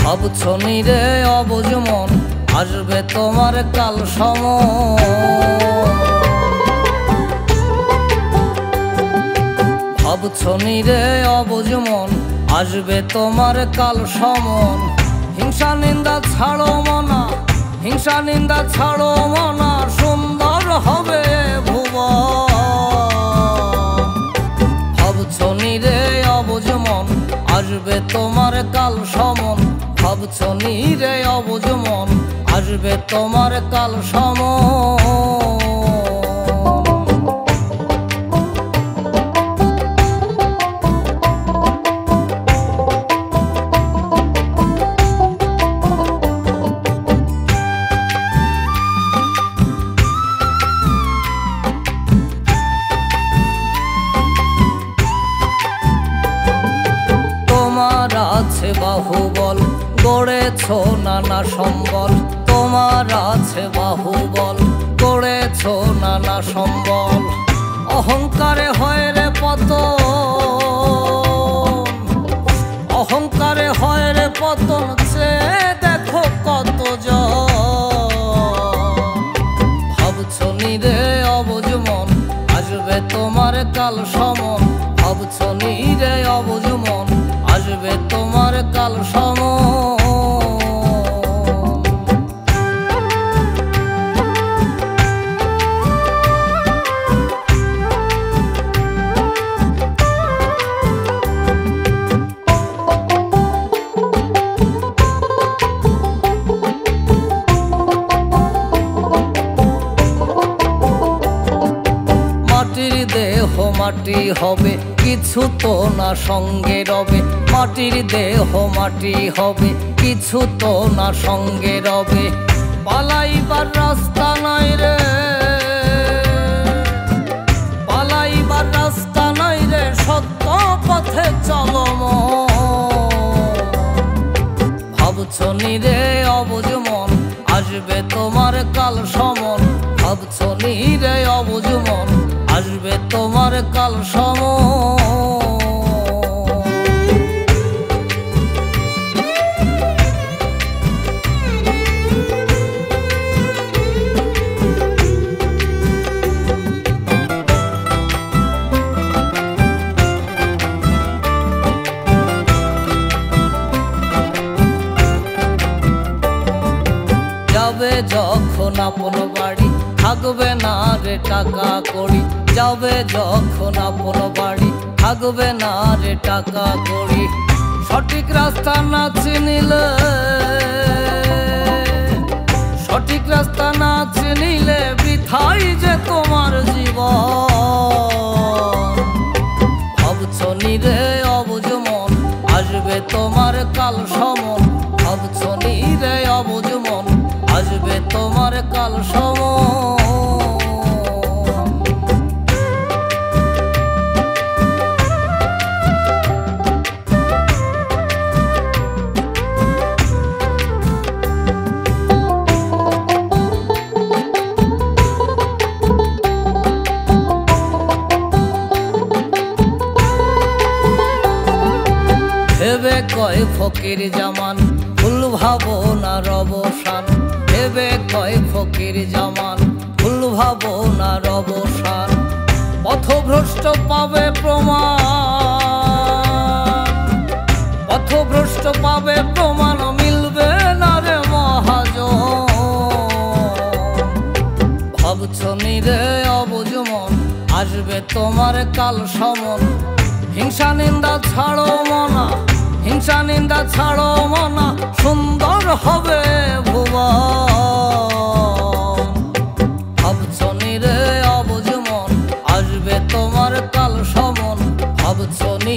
ভাবছো নিরে অবুঝ মন আসবে তোমার কাল সময়। ভাবছো নিরে অবুঝ মন আসবে তোমার কাল সমন। হিংসা নিন্দা ছাড়ো মনা, হিংসা নিন্দা ছাড়ো মনা, সুন্দর হবে ভুবন। ভাবছো নিরে অবুঝ মন আসবে তোমার কাল সমন। ভাবছো নিরে অবুঝ মন আসবে তোমার কাল সমন। তোমার আছে বাহুবল, গড়েছো নানা সম্বল। তোমার আছে বাহুবল, গড়েছো নানা সম্বল। অহংকারে হয় রে পতন, অহংকারে হয় রে পতন। সে দেখো কত জন। ভাবছো নিরে অবুঝ মন আসবে তোমার কাল সমন। ভাবছো নিরে অবুঝ মন আসবে তোমার কাল সমন। মাটির দেহ মাটি হবে, কিছু তো না সঙ্গে রবে। মাটির দেহ মাটি হবে, কিছু তো না সঙ্গে রবে। পালাইবার রাস্তা নাই রে, পালাইবার রাস্তা নাই রে, সত্য পথে চলো মন। ভাবছো নিরে অবুঝ মন আসবে তোমার কাল সমন। ভাবছো নিরে অবুঝ মন আসবে তোমার কাল সমন। যাবে যখন আপন বাড়ি থাকবে না রে টাকা কড়ি। যাবে যখন আপন বাড়ি থাকবে না রে টাকা কড়ি। সঠিক রাস্তা না চিনিলে, সঠিক রাস্তা না চিনিলে বৃথাই যে তোমার জীবন। ভাবছো নিরে অবুঝ মন আসবে তোমার কাল সমন। ভাবছো নিরে অবুঝ মন আসবে তোমার কাল সমন। ভেবে কয় ফকির জামান ভুল ভাবনার অবসান। ভেবে কয় ফকির জামান ভুল ভাবনার অবসান। পথভ্রষ্ট পাবে প্রমাণ, পথভ্রষ্ট পাবে প্রমাণ, মিলবে না রে মহাজন। ভাবছো নিরে অবুঝ মন আসবে তোমার কাল সমন। হিংসা নিন্দা ছাড়ো মনা, হিংসা নিন্দা ছাড়ো মনা, সুন্দর হবে ভুবন। ভাবছো নিরে অবুঝ মন আসবে তোমার কাল সমন। ভাবছো নি